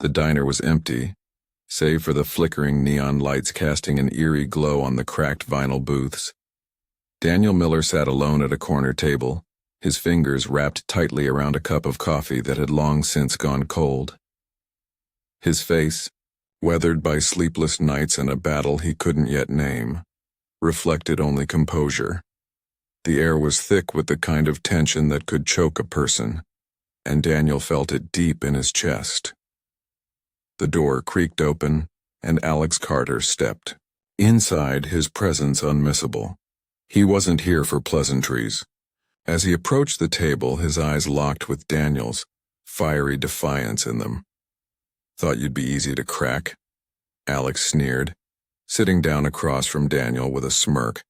The diner was empty, save for the flickering neon lights casting an eerie glow on the cracked vinyl booths. Daniel Miller sat alone at a corner table, his fingers wrapped tightly around a cup of coffee that had long since gone cold. His face, weathered by sleepless nights and a battle he couldn't yet name, reflected only composure. The air was thick with the kind of tension that could choke a person, and Daniel felt it deep in his chest. The door creaked open, and Alex Carter stepped. Inside, his presence unmissable. He wasn't here for pleasantries. As he approached the table, his eyes locked with Daniel's, fiery defiance in them. "Thought you'd be easy to crack?" Alex sneered, sitting down across from Daniel with a smirk,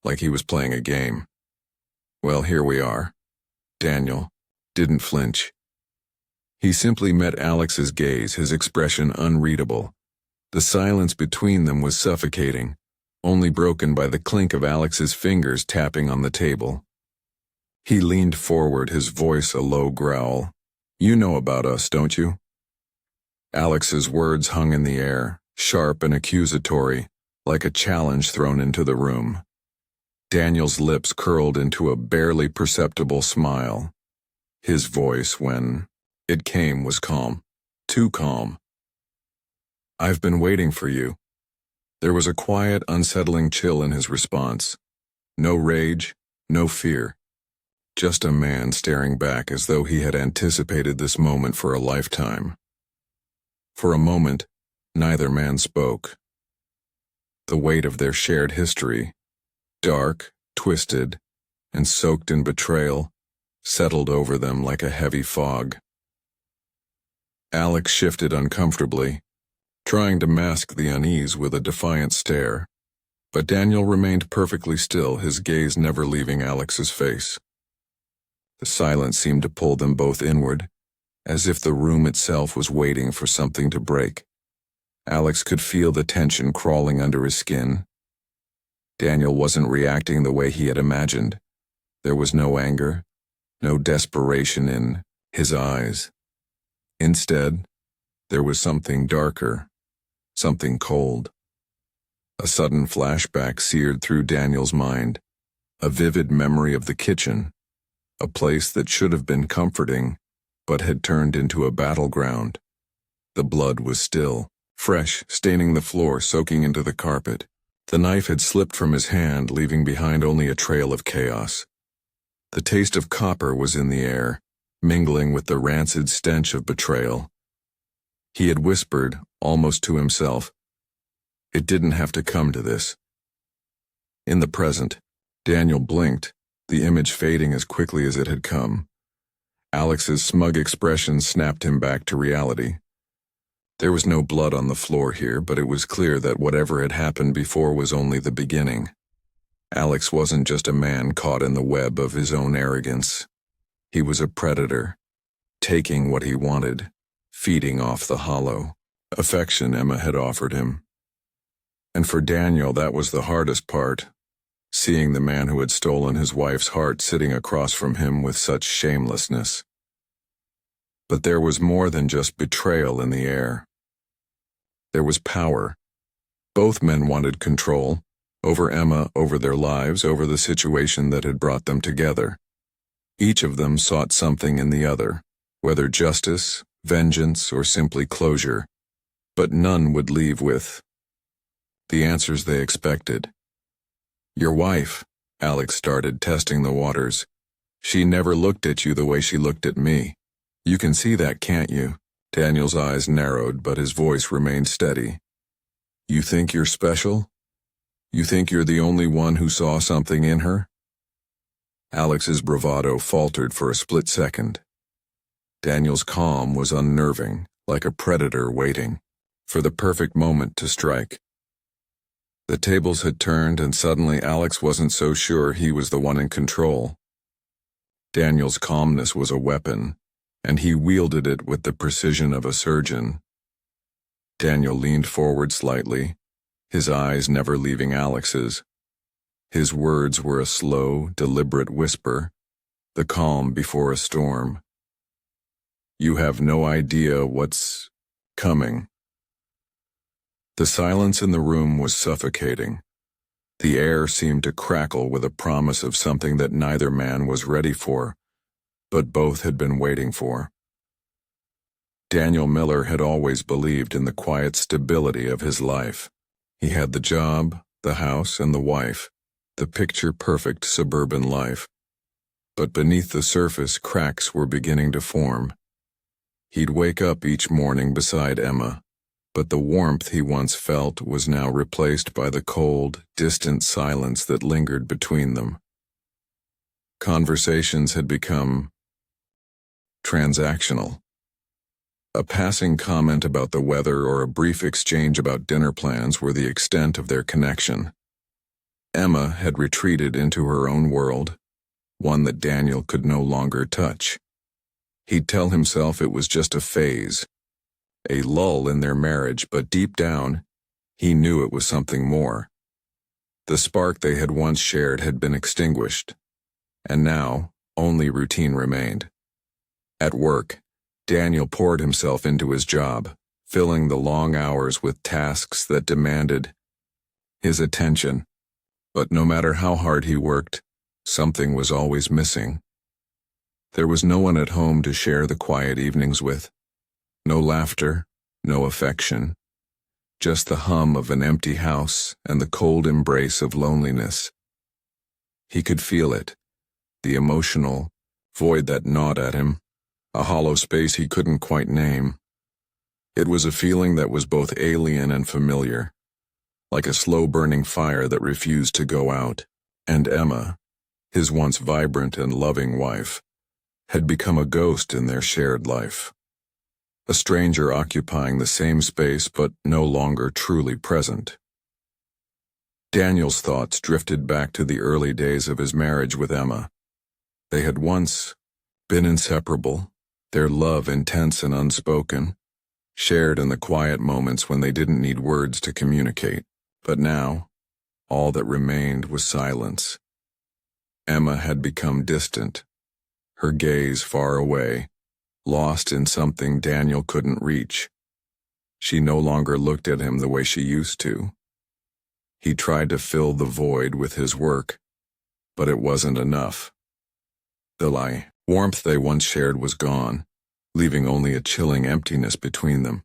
like he was playing a game. "Well, here we are." Daniel didn't flinch. He simply met Alex's gaze, his expression unreadable. The silence between them was suffocating, only broken by the clink of Alex's fingers tapping on the table. He leaned forward, his voice a low growl. "You know about us, don't you?" Alex's words hung in the air, sharp and accusatory, like a challenge thrown into the room. Daniel's lips curled into a barely perceptible smile. His voice, when it came, was calm, too calm. "I've been waiting for you." There was a quiet, unsettling chill in his response. No rage, no fear. Just a man staring back as though he had anticipated this moment for a lifetime. For a moment, neither man spoke. The weight of their shared history, dark, twisted, and soaked in betrayal, settled over them like a heavy fog. Alex shifted uncomfortably, trying to mask the unease with a defiant stare, but Daniel remained perfectly still, his gaze never leaving Alex's face. The silence seemed to pull them both inward, as if the room itself was waiting for something to break. Alex could feel the tension crawling under his skin. Daniel wasn't reacting the way he had imagined. There was no anger, no desperation in his eyes. Instead, there was something darker, something cold. A sudden flashback seared through Daniel's mind, a vivid memory of the kitchen, a place that should have been comforting, but had turned into a battleground. The blood was still, fresh, staining the floor, soaking into the carpet. The knife had slipped from his hand, leaving behind only a trail of chaos. The taste of copper was in the air, mingling with the rancid stench of betrayal. He had whispered, almost to himself, "It didn't have to come to this." In the present, Daniel blinked, the image fading as quickly as it had come. Alex's smug expression snapped him back to reality. There was no blood on the floor here, but it was clear that whatever had happened before was only the beginning. Alex wasn't just a man caught in the web of his own arrogance. He was a predator, taking what he wanted, feeding off the hollow affection Emma had offered him. And for Daniel, that was the hardest part, seeing the man who had stolen his wife's heart sitting across from him with such shamelessness. But there was more than just betrayal in the air. There was power. Both men wanted control, over Emma, over their lives, over the situation that had brought them together. Each of them sought something in the other, whether justice, vengeance, or simply closure, but none would leave with the answers they expected. "Your wife," Alex started, testing the waters. "She never looked at you the way she looked at me. You can see that, can't you?" Daniel's eyes narrowed, but his voice remained steady. "You think you're special? You think you're the only one who saw something in her?" Alex's bravado faltered for a split second. Daniel's calm was unnerving, like a predator waiting for the perfect moment to strike. The tables had turned, and suddenly Alex wasn't so sure he was the one in control. Daniel's calmness was a weapon, and he wielded it with the precision of a surgeon. Daniel leaned forward slightly, his eyes never leaving Alex's. His words were a slow, deliberate whisper, the calm before a storm. "You have no idea what's Coming. The silence in the room was suffocating. The air seemed to crackle with a promise of something that neither man was ready for, but both had been waiting for. Daniel Miller had always believed in the quiet stability of his life. He had the job, the house, and the wife, the picture-perfect suburban life. But beneath the surface, cracks were beginning to form. He'd wake up each morning beside Emma, but the warmth he once felt was now replaced by the cold, distant silence that lingered between them. Conversations had become transactional. A passing comment about the weather or a brief exchange about dinner plans were the extent of their connection. Emma had retreated into her own world, one that Daniel could no longer touch. He'd tell himself it was just a phase, a lull in their marriage, but deep down, he knew it was something more. The spark they had once shared had been extinguished, and now only routine remained. At work, Daniel poured himself into his job, filling the long hours with tasks that demanded his attention. But no matter how hard he worked, something was always missing. There was no one at home to share the quiet evenings with. No laughter, no affection. Just the hum of an empty house and the cold embrace of loneliness. He could feel it, the emotional void that gnawed at him, a hollow space he couldn't quite name. It was a feeling that was both alien and familiar, like a slow-burning fire that refused to go out. And Emma, his once vibrant and loving wife, had become a ghost in their shared life. A stranger occupying the same space but no longer truly present. Daniel's thoughts drifted back to the early days of his marriage with Emma. They had once been inseparable, their love intense and unspoken, shared in the quiet moments when they didn't need words to communicate. But now, all that remained was silence. Emma had become distant, her gaze far away, lost in something Daniel couldn't reach. She no longer looked at him the way she used to. He tried to fill the void with his work, but it wasn't enough. The warmth they once shared was gone, leaving only a chilling emptiness between them.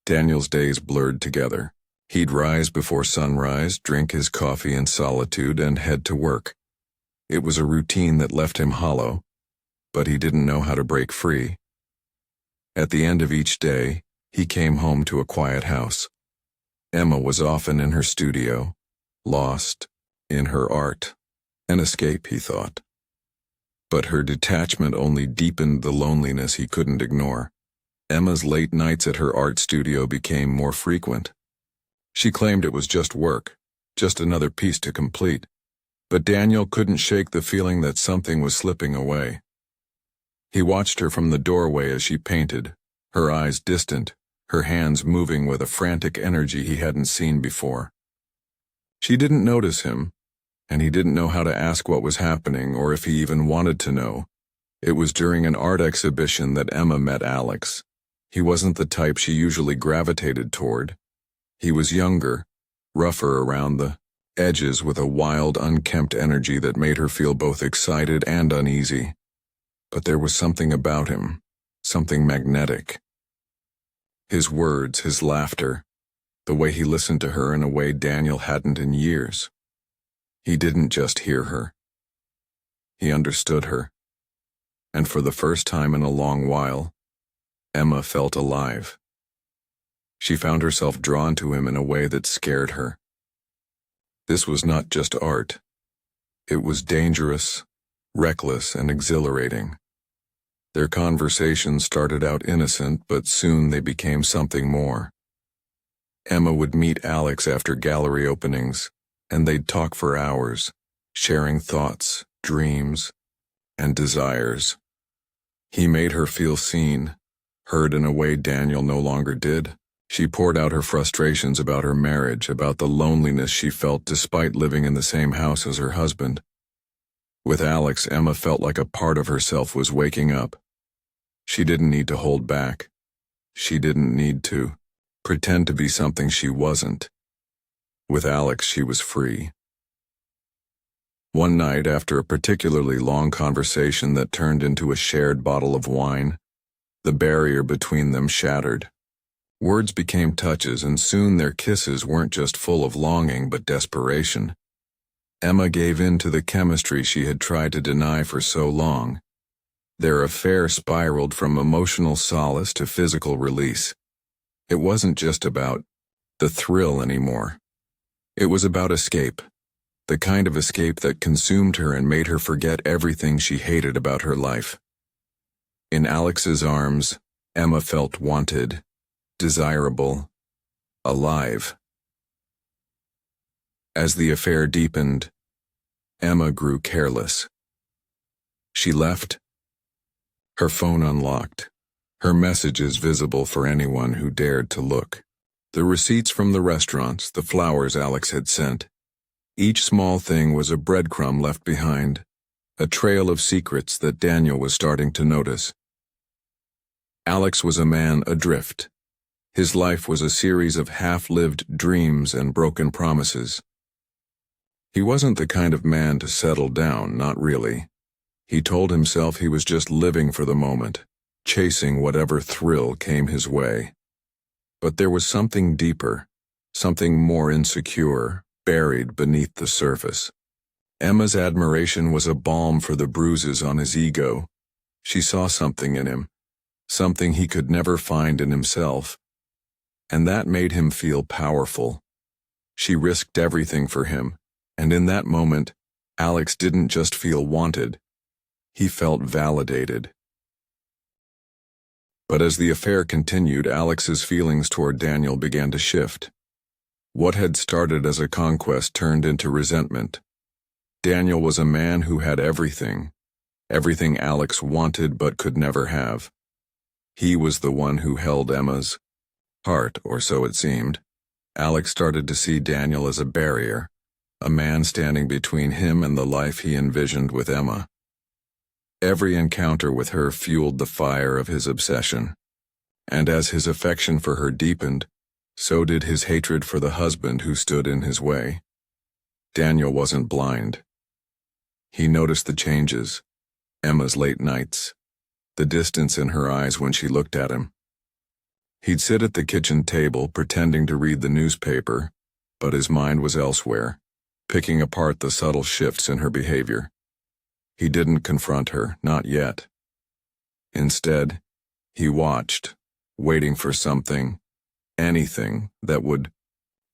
Daniel's days blurred together. He'd rise before sunrise, drink his coffee in solitude, and head to work. It was a routine that left him hollow, but he didn't know how to break free. At the end of each day, he came home to a quiet house. Emma was often in her studio, lost in her art. An escape, he thought. But her detachment only deepened the loneliness he couldn't ignore. Emma's late nights at her art studio became more frequent. She claimed it was just work, just another piece to complete. But Daniel couldn't shake the feeling that something was slipping away. He watched her from the doorway as she painted, her eyes distant, her hands moving with a frantic energy he hadn't seen before. She didn't notice him, and he didn't know how to ask what was happening or if he even wanted to know. It was during an art exhibition that Emma met Alex. He wasn't the type she usually gravitated toward. He was younger, rougher around the edges with a wild, unkempt energy that made her feel both excited and uneasy. But there was something about him, something magnetic. His words, his laughter, the way he listened to her in a way Daniel hadn't in years. He didn't just hear her. He understood her. And for the first time in a long while, Emma felt alive. She found herself drawn to him in a way that scared her. This was not just art. It was dangerous, reckless, and exhilarating. Their conversations started out innocent, but soon they became something more. Emma would meet Alex after gallery openings, and they'd talk for hours, sharing thoughts, dreams, and desires. He made her feel seen, heard in a way Daniel no longer did. She poured out her frustrations about her marriage, about the loneliness she felt despite living in the same house as her husband. With Alex, Emma felt like a part of herself was waking up. She didn't need to hold back. She didn't need to pretend to be something she wasn't. With Alex, she was free. One night, after a particularly long conversation that turned into a shared bottle of wine, the barrier between them shattered. Words became touches, and soon their kisses weren't just full of longing but desperation. Emma gave in to the chemistry she had tried to deny for so long. Their affair spiraled from emotional solace to physical release. It wasn't just about the thrill anymore. It was about escape. The kind of escape that consumed her and made her forget everything she hated about her life. In Alex's arms, Emma felt wanted, desirable, alive. As the affair deepened, Emma grew careless. She left, her phone unlocked, her messages visible for anyone who dared to look. The receipts from the restaurants, the flowers Alex had sent. Each small thing was a breadcrumb left behind, a trail of secrets that Daniel was starting to notice. Alex was a man adrift. His life was a series of half-lived dreams and broken promises. He wasn't the kind of man to settle down, not really. He told himself he was just living for the moment, chasing whatever thrill came his way. But there was something deeper, something more insecure, buried beneath the surface. Emma's admiration was a balm for the bruises on his ego. She saw something in him, something he could never find in himself. And that made him feel powerful. She risked everything for him, and in that moment, Alex didn't just feel wanted. He felt validated. But as the affair continued, Alex's feelings toward Daniel began to shift. What had started as a conquest turned into resentment. Daniel was a man who had everything Alex wanted but could never have. He was the one who held Emma's heart, or so it seemed. Alex started to see Daniel as a barrier, a man standing between him and the life he envisioned with Emma. Every encounter with her fueled the fire of his obsession, and as his affection for her deepened, so did his hatred for the husband who stood in his way. Daniel wasn't blind. He noticed the changes, Emma's late nights, the distance in her eyes when she looked at him. He'd sit at the kitchen table pretending to read the newspaper, but his mind was elsewhere, picking apart the subtle shifts in her behavior. He didn't confront her, not yet. Instead, he watched, waiting for something, anything, that would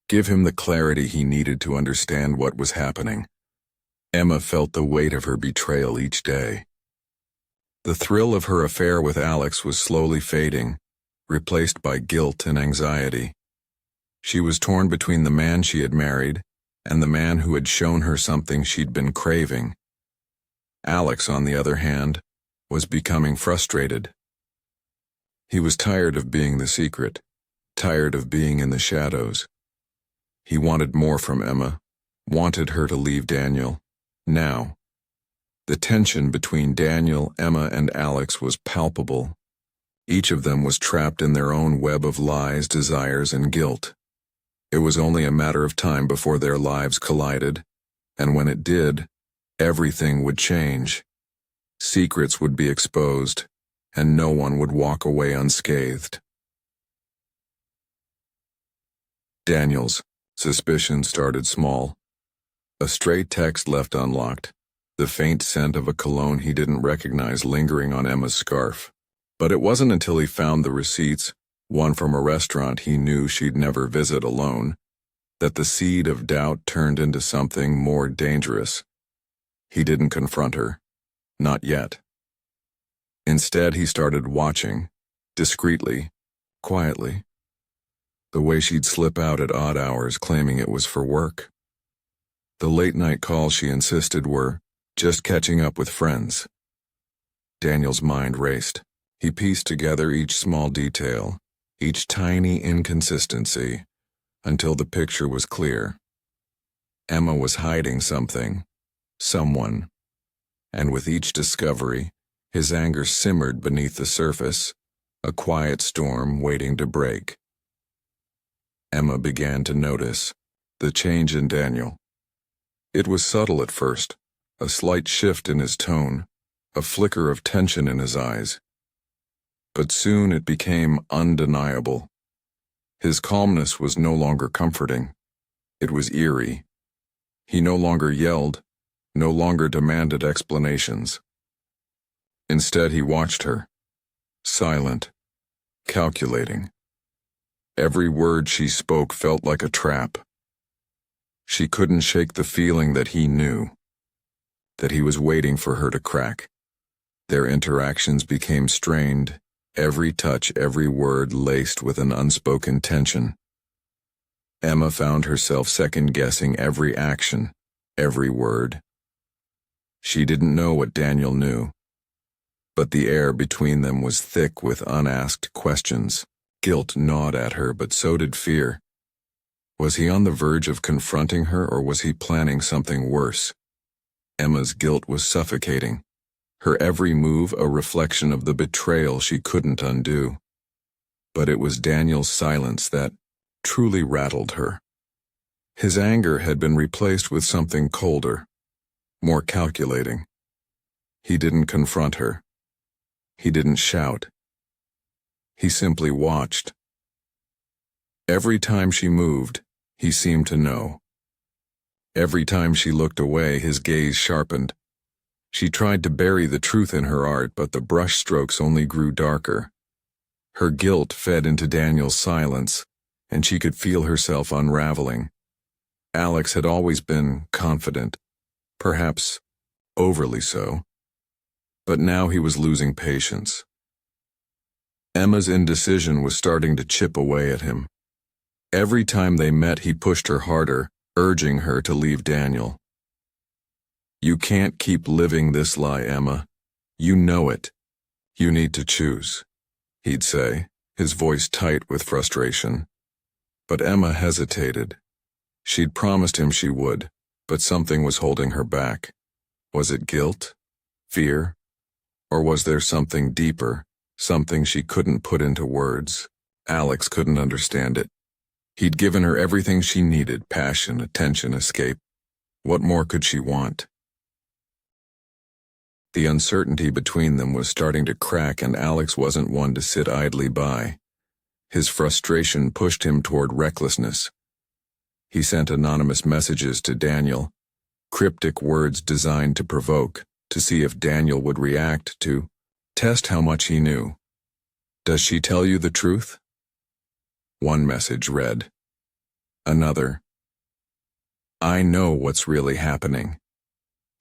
give him the clarity he needed to understand what was happening. Emma felt the weight of her betrayal each day. The thrill of her affair with Alex was slowly fading, replaced by guilt and anxiety. She was torn between the man she had married and the man who had shown her something she'd been craving. Alex, on the other hand, was becoming frustrated. He was tired of being the secret, tired of being in the shadows. He wanted more from Emma, wanted her to leave Daniel, now. The tension between Daniel, Emma, and Alex was palpable. Each of them was trapped in their own web of lies, desires, and guilt. It was only a matter of time before their lives collided, and when it did, everything would change. Secrets would be exposed, and no one would walk away unscathed. Daniel's suspicion started small. A stray text left unlocked, the faint scent of a cologne he didn't recognize lingering on Emma's scarf. But it wasn't until he found the receipts, one from a restaurant he knew she'd never visit alone, that the seed of doubt turned into something more dangerous. He didn't confront her. Not yet. Instead, he started watching, discreetly, quietly. The way she'd slip out at odd hours claiming it was for work. The late-night calls she insisted were just catching up with friends. Daniel's mind raced. He pieced together each small detail, each tiny inconsistency, until the picture was clear. Emma was hiding something, someone, and with each discovery, his anger simmered beneath the surface, a quiet storm waiting to break. Emma began to notice the change in Daniel. It was subtle at first, a slight shift in his tone, a flicker of tension in his eyes. But soon it became undeniable. His calmness was no longer comforting. It was eerie. He no longer yelled, no longer demanded explanations. Instead, he watched her, silent, calculating. Every word she spoke felt like a trap. She couldn't shake the feeling that he knew, that he was waiting for her to crack. Their interactions became strained, every touch, every word laced with an unspoken tension. Emma found herself second-guessing every action, every word. She didn't know what Daniel knew, but the air between them was thick with unasked questions. Guilt gnawed at her, but so did fear. Was he on the verge of confronting her, or was he planning something worse? Emma's guilt was suffocating, her every move a reflection of the betrayal she couldn't undo. But it was Daniel's silence that truly rattled her. His anger had been replaced with something colder, more calculating. He didn't confront her. He didn't shout. He simply watched. Every time she moved, he seemed to know. Every time she looked away, his gaze sharpened. She tried to bury the truth in her art, but the brushstrokes only grew darker. Her guilt fed into Daniel's silence, and she could feel herself unraveling. Alex had always been confident, perhaps overly so, but now he was losing patience. Emma's indecision was starting to chip away at him. Every time they met, he pushed her harder, urging her to leave Daniel. "You can't keep living this lie, Emma. You know it. You need to choose," he'd say, his voice tight with frustration. But Emma hesitated. She'd promised him she would, but something was holding her back. Was it guilt? Fear? Or was there something deeper? Something she couldn't put into words? Alex couldn't understand it. He'd given her everything she needed: passion, attention, escape. What more could she want? The uncertainty between them was starting to crack, and Alex wasn't one to sit idly by. His frustration pushed him toward recklessness. He sent anonymous messages to Daniel, cryptic words designed to provoke, to see if Daniel would react, to test how much he knew. "Does she tell you the truth?" One message read. Another. "I know what's really happening."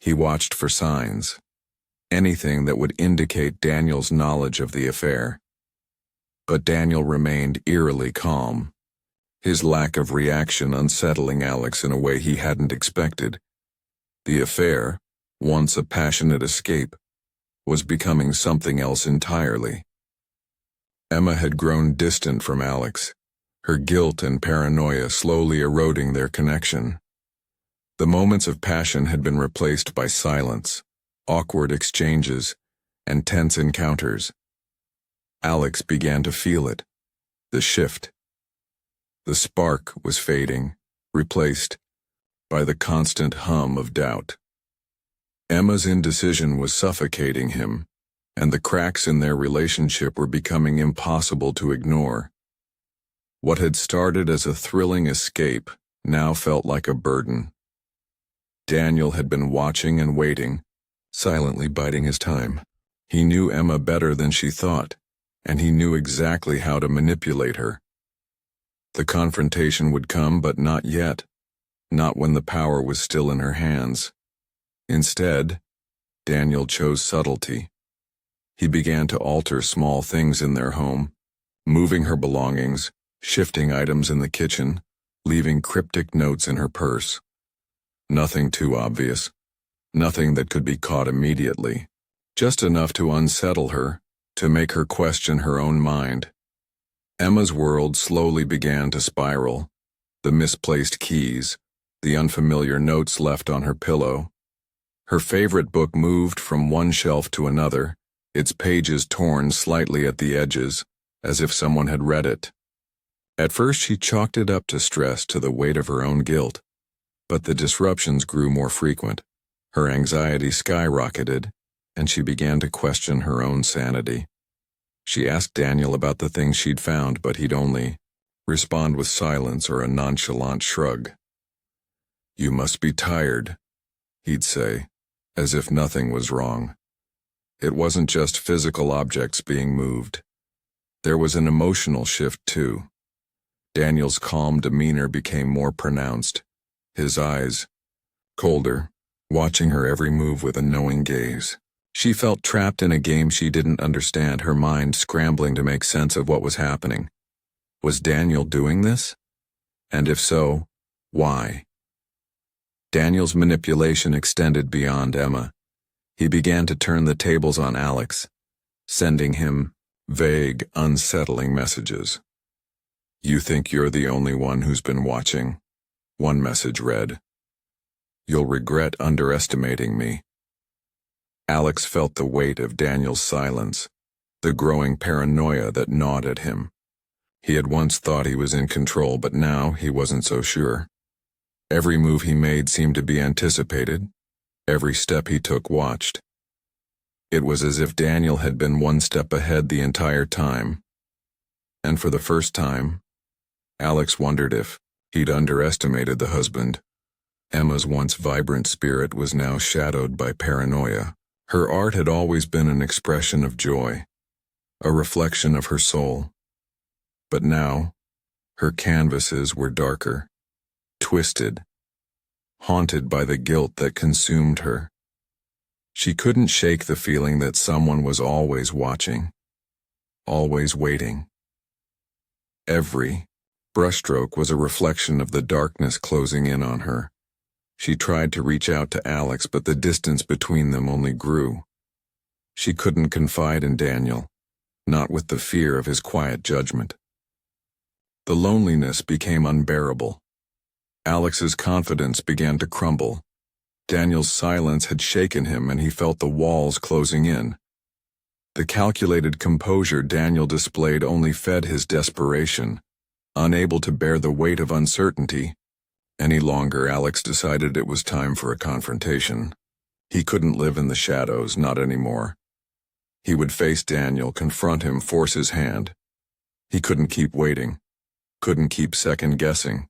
He watched for signs, anything that would indicate Daniel's knowledge of the affair. But Daniel remained eerily calm, his lack of reaction unsettling Alex in a way he hadn't expected. The affair, once a passionate escape, was becoming something else entirely. Emma had grown distant from Alex, her guilt and paranoia slowly eroding their connection. The moments of passion had been replaced by silence, awkward exchanges, and tense encounters. Alex began to feel it, the shift. The spark was fading, replaced by the constant hum of doubt. Emma's indecision was suffocating him, and the cracks in their relationship were becoming impossible to ignore. What had started as a thrilling escape now felt like a burden. Daniel had been watching and waiting, silently biding his time. He knew Emma better than she thought, and he knew exactly how to manipulate her. The confrontation would come, but not yet, not when the power was still in her hands. Instead, Daniel chose subtlety. He began to alter small things in their home, moving her belongings, shifting items in the kitchen, leaving cryptic notes in her purse. Nothing too obvious, nothing that could be caught immediately, just enough to unsettle her, to make her question her own mind. Emma's world slowly began to spiral, the misplaced keys, the unfamiliar notes left on her pillow. Her favorite book moved from one shelf to another, its pages torn slightly at the edges, as if someone had read it. At first she chalked it up to stress, to the weight of her own guilt, but the disruptions grew more frequent. Her anxiety skyrocketed, and she began to question her own sanity. She asked Daniel about the things she'd found, but he'd only respond with silence or a nonchalant shrug. "You must be tired," he'd say, as if nothing was wrong. It wasn't just physical objects being moved. There was an emotional shift, too. Daniel's calm demeanor became more pronounced, his eyes colder, watching her every move with a knowing gaze. She felt trapped in a game she didn't understand, her mind scrambling to make sense of what was happening. Was Daniel doing this? And if so, why? Daniel's manipulation extended beyond Emma. He began to turn the tables on Alex, sending him vague, unsettling messages. "You think you're the only one who's been watching?" One message read. "You'll regret underestimating me." Alex felt the weight of Daniel's silence, the growing paranoia that gnawed at him. He had once thought he was in control, but now he wasn't so sure. Every move he made seemed to be anticipated. Every step he took watched. It was as if Daniel had been one step ahead the entire time. And for the first time, Alex wondered if he'd underestimated the husband. Emma's once vibrant spirit was now shadowed by paranoia. Her art had always been an expression of joy, a reflection of her soul. But now, her canvases were darker, twisted, haunted by the guilt that consumed her. She couldn't shake the feeling that someone was always watching, always waiting. Every brushstroke was a reflection of the darkness closing in on her. She tried to reach out to Alex, but the distance between them only grew. She couldn't confide in Daniel, not with the fear of his quiet judgment. The loneliness became unbearable. Alex's confidence began to crumble. Daniel's silence had shaken him, and he felt the walls closing in. The calculated composure Daniel displayed only fed his desperation. Unable to bear the weight of uncertainty any longer, Alex decided it was time for a confrontation. He couldn't live in the shadows, not anymore. He would face Daniel, confront him, force his hand. He couldn't keep waiting, couldn't keep second-guessing.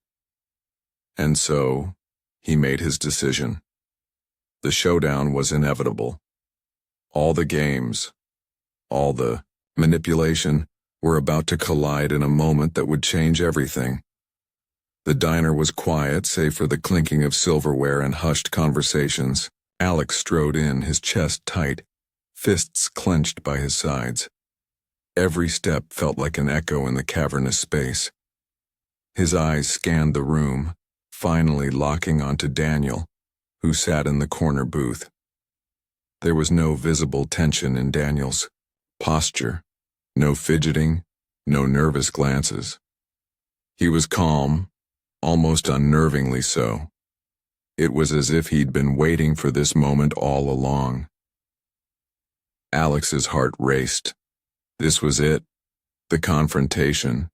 And so, he made his decision. The showdown was inevitable. All the games, all the manipulation, were about to collide in a moment that would change everything. The diner was quiet, save for the clinking of silverware and hushed conversations. Alex strode in, his chest tight, fists clenched by his sides. Every step felt like an echo in the cavernous space. His eyes scanned the room, finally locking onto Daniel, who sat in the corner booth. There was no visible tension in Daniel's posture, no fidgeting, no nervous glances. He was calm, almost unnervingly so. It was as if he'd been waiting for this moment all along. Alex's heart raced. This was it, the confrontation.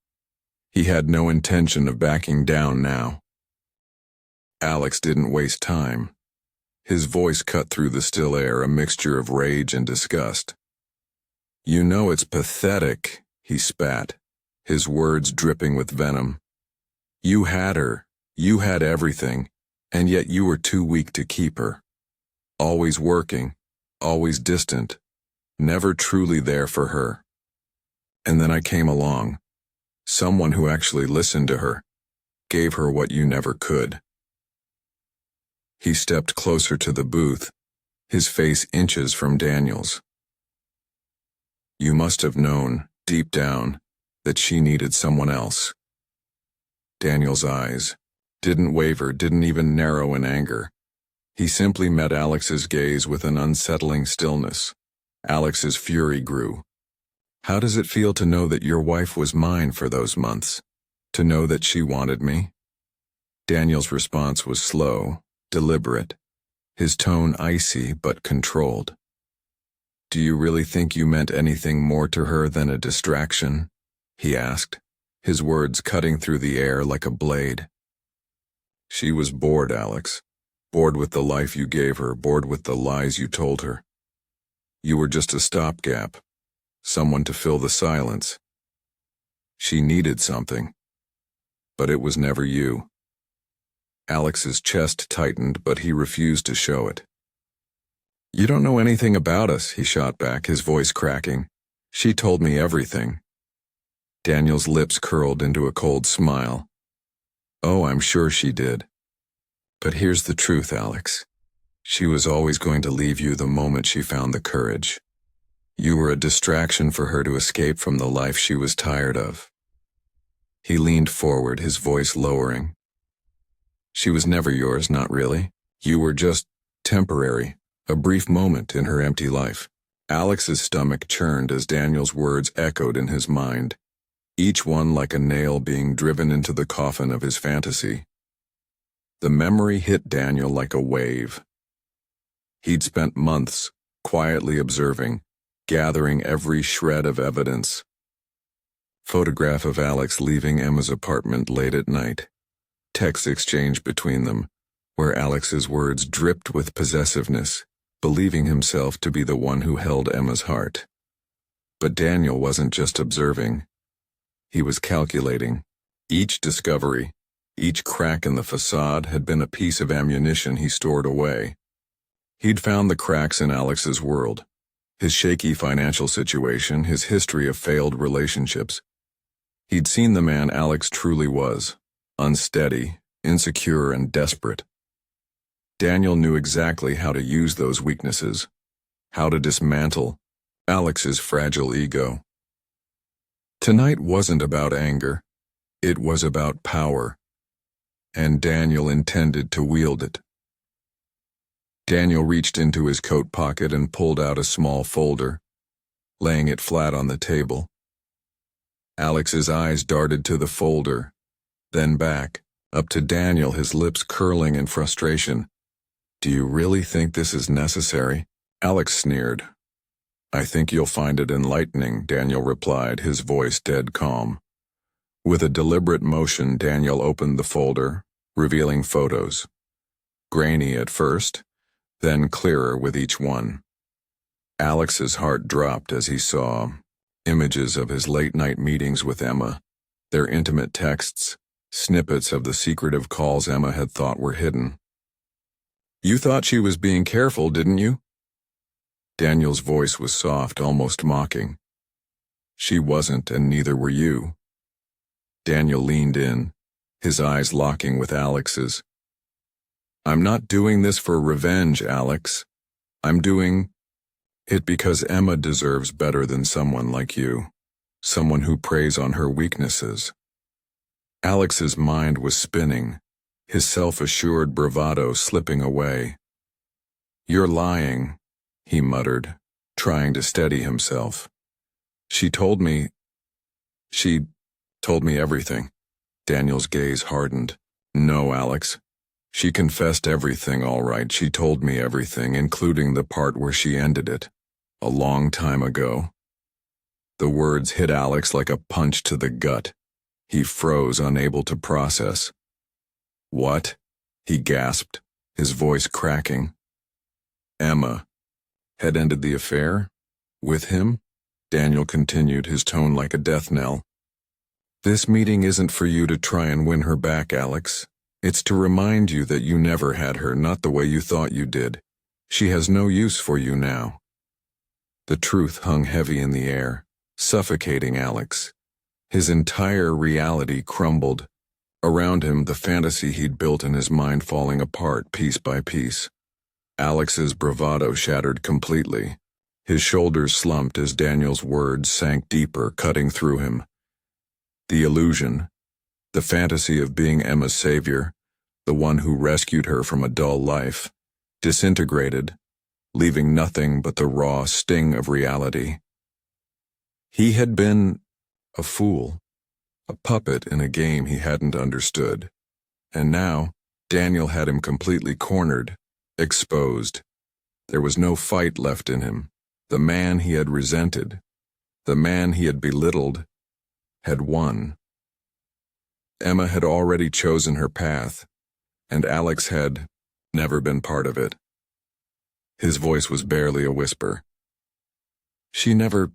He had no intention of backing down now. Alex didn't waste time. His voice cut through the still air, a mixture of rage and disgust. "You know it's pathetic," he spat, his words dripping with venom. "You had her, you had everything, and yet you were too weak to keep her. Always working, always distant, never truly there for her. And then I came along, someone who actually listened to her, gave her what you never could." He stepped closer to the booth, his face inches from Daniel's. "You must have known, deep down, that she needed someone else." Daniel's eyes didn't waver, didn't even narrow in anger. He simply met Alex's gaze with an unsettling stillness. Alex's fury grew. "How does it feel to know that your wife was mine for those months? To know that she wanted me?" Daniel's response was slow, deliberate, his tone icy but controlled. "Do you really think you meant anything more to her than a distraction? he asked, his words cutting through the air like a blade. She was bored, Alex. Bored with the life you gave her, bored with the lies you told her. You were just a stopgap, someone to fill the silence. She needed something, but it was never you. Alex's chest tightened, but he refused to show it. You don't know anything about us, he shot back, his voice cracking. She told me everything. Daniel's lips curled into a cold smile. Oh, I'm sure she did. But here's the truth, Alex. She was always going to leave you the moment she found the courage. You were a distraction for her to escape from the life she was tired of. He leaned forward, his voice lowering. She was never yours, not really. You were just temporary, a brief moment in her empty life. Alex's stomach churned as Daniel's words echoed in his mind, each one like a nail being driven into the coffin of his fantasy. The memory hit Daniel like a wave. He'd spent months quietly observing, gathering every shred of evidence. Photograph of Alex leaving Emma's apartment late at night. Text exchange between them, where Alex's words dripped with possessiveness, believing himself to be the one who held Emma's heart. But Daniel wasn't just observing. He was calculating. Each discovery, each crack in the facade had been a piece of ammunition he stored away. He'd found the cracks in Alex's world, his shaky financial situation, his history of failed relationships. He'd seen the man Alex truly was, unsteady, insecure, and desperate. Daniel knew exactly how to use those weaknesses, how to dismantle Alex's fragile ego. Tonight wasn't about anger, it was about power, and Daniel intended to wield it. Daniel reached into his coat pocket and pulled out a small folder, laying it flat on the table. Alex's eyes darted to the folder, then back, up to Daniel, his lips curling in frustration. Do you really think this is necessary? Alex sneered. I think you'll find it enlightening, Daniel replied, his voice dead calm. With a deliberate motion, Daniel opened the folder, revealing photos. Grainy at first, then clearer with each one. Alex's heart dropped as he saw images of his late-night meetings with Emma, their intimate texts, snippets of the secretive calls Emma had thought were hidden. You thought she was being careful, didn't you? Daniel's voice was soft, almost mocking. She wasn't, and neither were you. Daniel leaned in, his eyes locking with Alex's. I'm not doing this for revenge, Alex. I'm doing it because Emma deserves better than someone like you, someone who preys on her weaknesses. Alex's mind was spinning, his self-assured bravado slipping away. You're lying, he muttered, trying to steady himself. She told me everything. Daniel's gaze hardened. No, Alex. She confessed everything, all right. She told me everything, including the part where she ended it. A long time ago. The words hit Alex like a punch to the gut. He froze, unable to process. What? He gasped, his voice cracking. Emma had ended the affair? With him? Daniel continued, his tone like a death knell. This meeting isn't for you to try and win her back, Alex. It's to remind you that you never had her, not the way you thought you did. She has no use for you now. The truth hung heavy in the air, suffocating Alex. His entire reality crumbled. Around him, the fantasy he'd built in his mind falling apart piece by piece. Alex's bravado shattered completely. His shoulders slumped as Daniel's words sank deeper, cutting through him. The illusion, the fantasy of being Emma's savior, the one who rescued her from a dull life, disintegrated, leaving nothing but the raw sting of reality. He had been a fool, a puppet in a game he hadn't understood. And now, Daniel had him completely cornered, exposed. There was no fight left in him. The man he had resented, the man he had belittled, had won. Emma had already chosen her path, and Alex had never been part of it. His voice was barely a whisper. She never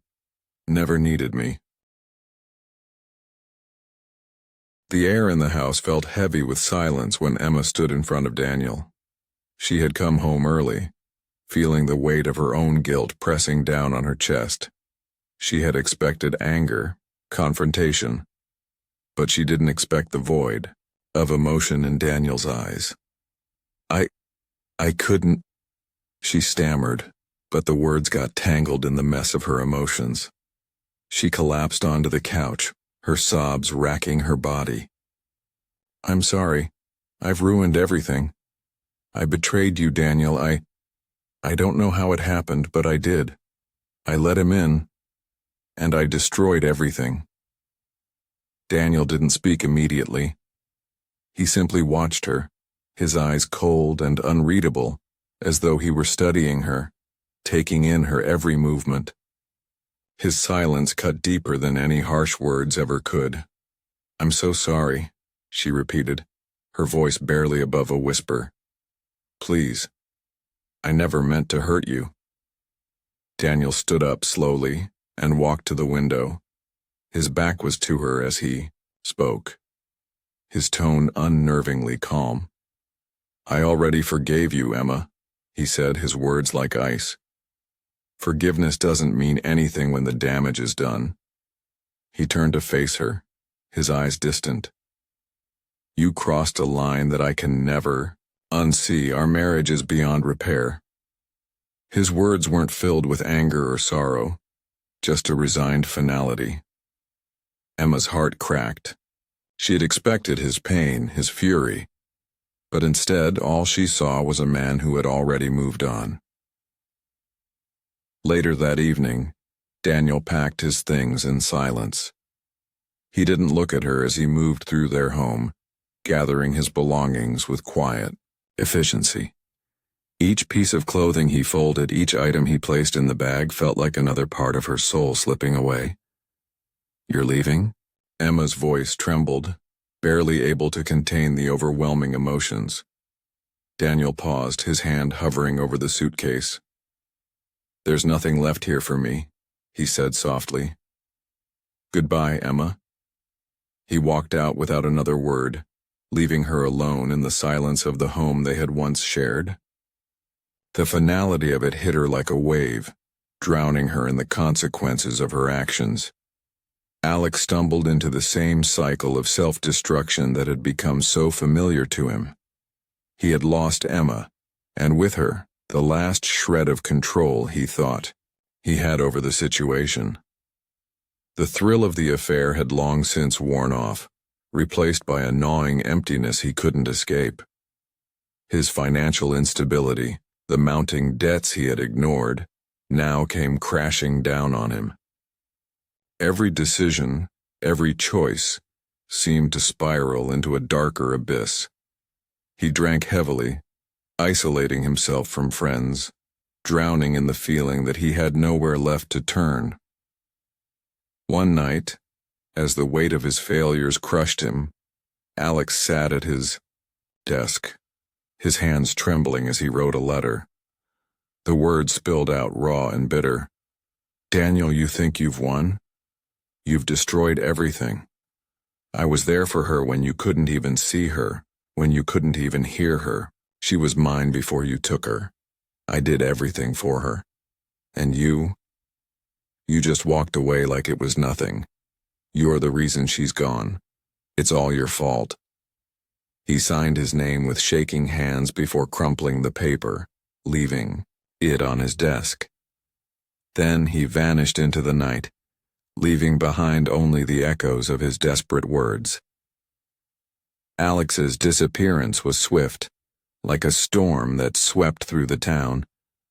needed me. The air in the house felt heavy with silence when Emma stood in front of Daniel. She had come home early, feeling the weight of her own guilt pressing down on her chest. She had expected anger, confrontation, but she didn't expect the void of emotion in Daniel's eyes. I couldn't, she stammered, but the words got tangled in the mess of her emotions. She collapsed onto the couch, her sobs racking her body. I'm sorry. I've ruined everything. I betrayed you, Daniel. I don't know how it happened, but I did. I let him in, and I destroyed everything. Daniel didn't speak immediately. He simply watched her, his eyes cold and unreadable, as though he were studying her, taking in her every movement. His silence cut deeper than any harsh words ever could. I'm so sorry, she repeated, her voice barely above a whisper. Please. I never meant to hurt you. Daniel stood up slowly and walked to the window. His back was to her as he spoke, his tone unnervingly calm. I already forgave you, Emma, he said, his words like ice. Forgiveness doesn't mean anything when the damage is done. He turned to face her, his eyes distant. You crossed a line that I can never unsee. Our marriage is beyond repair. His words weren't filled with anger or sorrow, just a resigned finality. Emma's heart cracked. She had expected his pain, his fury, but instead all she saw was a man who had already moved on. Later that evening, Daniel packed his things in silence. He didn't look at her as he moved through their home, gathering his belongings with quiet efficiency. Each piece of clothing he folded, each item he placed in the bag felt like another part of her soul slipping away. You're leaving? Emma's voice trembled, barely able to contain the overwhelming emotions. Daniel paused, his hand hovering over the suitcase. There's nothing left here for me, he said softly. Goodbye, Emma. He walked out without another word, leaving her alone in the silence of the home they had once shared. The finality of it hit her like a wave, drowning her in the consequences of her actions. Alex stumbled into the same cycle of self-destruction that had become so familiar to him. He had lost Emma, and with her, the last shred of control he thought he had over the situation. The thrill of the affair had long since worn off, replaced by a gnawing emptiness he couldn't escape. His financial instability, the mounting debts he had ignored, now came crashing down on him. Every decision, every choice, seemed to spiral into a darker abyss. He drank heavily, isolating himself from friends, drowning in the feeling that he had nowhere left to turn. One night, as the weight of his failures crushed him, Alex sat at his desk, his hands trembling as he wrote a letter. The words spilled out raw and bitter. Daniel, you think you've won? You've destroyed everything. I was there for her when you couldn't even see her, when you couldn't even hear her. She was mine before you took her. I did everything for her. And you just walked away like it was nothing. You're the reason she's gone. It's all your fault. He signed his name with shaking hands before crumpling the paper, leaving it on his desk. Then he vanished into the night, leaving behind only the echoes of his desperate words. Alex's disappearance was swift, like a storm that swept through the town,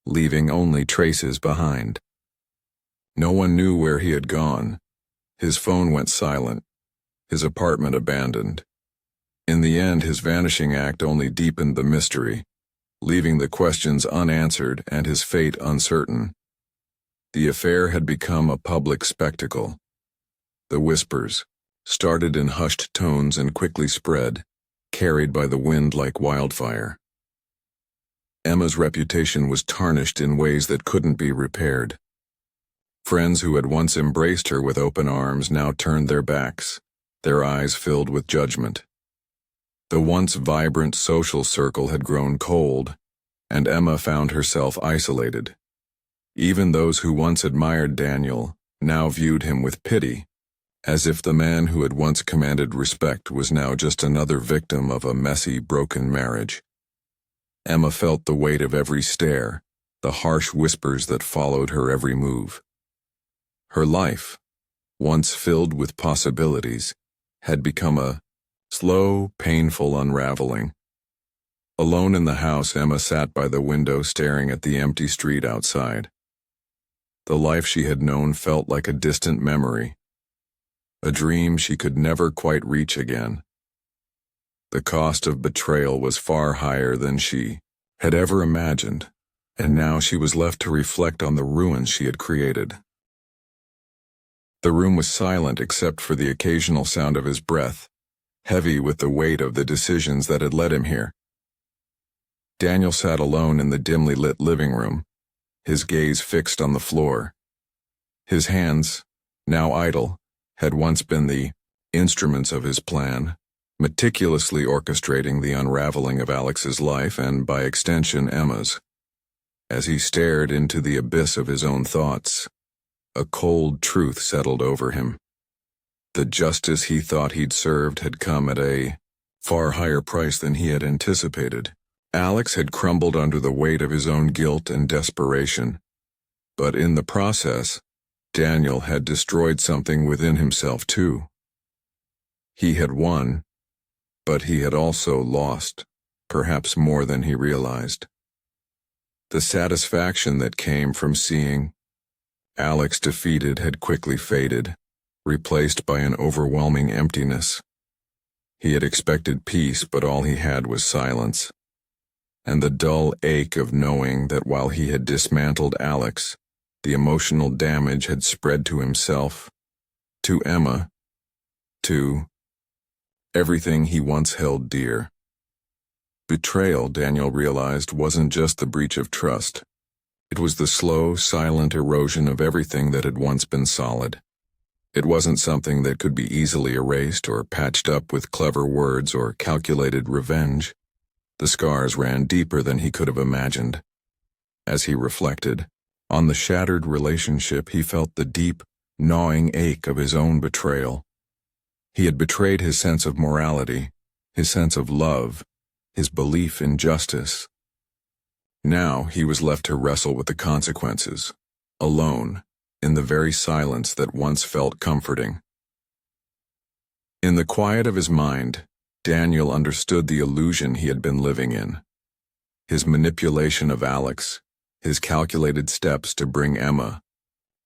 leaving only traces behind. No one knew where he had gone. His phone went silent, his apartment abandoned. In the end, his vanishing act only deepened the mystery, leaving the questions unanswered and his fate uncertain. The affair had become a public spectacle. The whispers started in hushed tones and quickly spread, carried by the wind like wildfire. Emma's reputation was tarnished in ways that couldn't be repaired. Friends who had once embraced her with open arms now turned their backs, their eyes filled with judgment. The once vibrant social circle had grown cold, and Emma found herself isolated. Even those who once admired Daniel now viewed him with pity, as if the man who had once commanded respect was now just another victim of a messy, broken marriage. Emma felt the weight of every stare, the harsh whispers that followed her every move. Her life, once filled with possibilities, had become a slow, painful unraveling. Alone in the house, Emma sat by the window staring at the empty street outside. The life she had known felt like a distant memory, a dream she could never quite reach again. The cost of betrayal was far higher than she had ever imagined, and now she was left to reflect on the ruins she had created. The room was silent except for the occasional sound of his breath, heavy with the weight of the decisions that had led him here. Daniel sat alone in the dimly lit living room, his gaze fixed on the floor. His hands, now idle, had once been the instruments of his plan, meticulously orchestrating the unraveling of Alex's life and, by extension, Emma's. As he stared into the abyss of his own thoughts, a cold truth settled over him. The justice he thought he'd served had come at a far higher price than he had anticipated. Alex had crumbled under the weight of his own guilt and desperation, but in the process, Daniel had destroyed something within himself too. He had won, but he had also lost, perhaps more than he realized. The satisfaction that came from seeing Alex defeated had quickly faded, replaced by an overwhelming emptiness. He had expected peace, but all he had was silence, and the dull ache of knowing that while he had dismantled Alex, the emotional damage had spread to himself, to Emma, to everything he once held dear. Betrayal, Daniel realized, wasn't just the breach of trust. It was the slow, silent erosion of everything that had once been solid. It wasn't something that could be easily erased or patched up with clever words or calculated revenge. The scars ran deeper than he could have imagined. As he reflected on the shattered relationship, he felt the deep, gnawing ache of his own betrayal. He had betrayed his sense of morality, his sense of love, his belief in justice. Now he was left to wrestle with the consequences, alone, in the very silence that once felt comforting. In the quiet of his mind, Daniel understood the illusion he had been living in. His manipulation of Alex, his calculated steps to bring Emma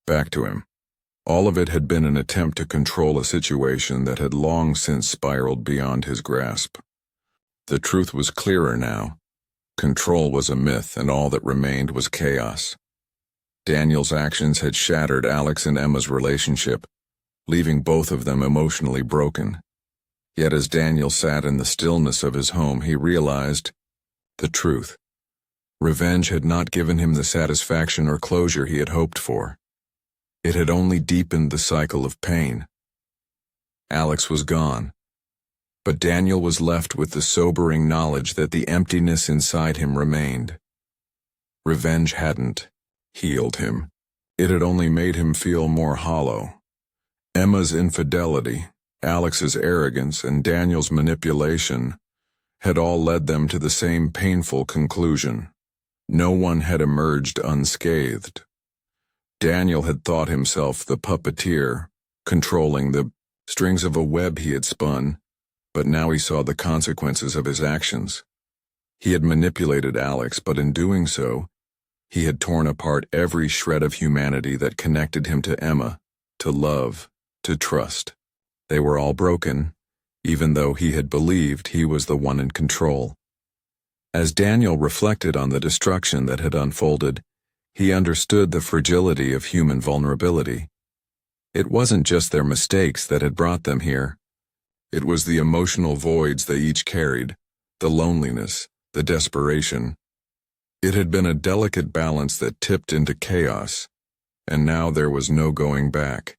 back to him. All of it had been an attempt to control a situation that had long since spiraled beyond his grasp. The truth was clearer now. Control was a myth, and all that remained was chaos. Daniel's actions had shattered Alex and Emma's relationship, leaving both of them emotionally broken. Yet as Daniel sat in the stillness of his home, he realized the truth. Revenge had not given him the satisfaction or closure he had hoped for. It had only deepened the cycle of pain. Alex was gone, but Daniel was left with the sobering knowledge that the emptiness inside him remained. Revenge hadn't healed him. It had only made him feel more hollow. Emma's infidelity, Alex's arrogance, and Daniel's manipulation had all led them to the same painful conclusion. No one had emerged unscathed. Daniel had thought himself the puppeteer, controlling the strings of a web he had spun, but now he saw the consequences of his actions. He had manipulated Alex, but in doing so, he had torn apart every shred of humanity that connected him to Emma, to love, to trust. They were all broken, even though he had believed he was the one in control. As Daniel reflected on the destruction that had unfolded, he understood the fragility of human vulnerability. It wasn't just their mistakes that had brought them here. It was the emotional voids they each carried, the loneliness, the desperation. It had been a delicate balance that tipped into chaos, and now there was no going back.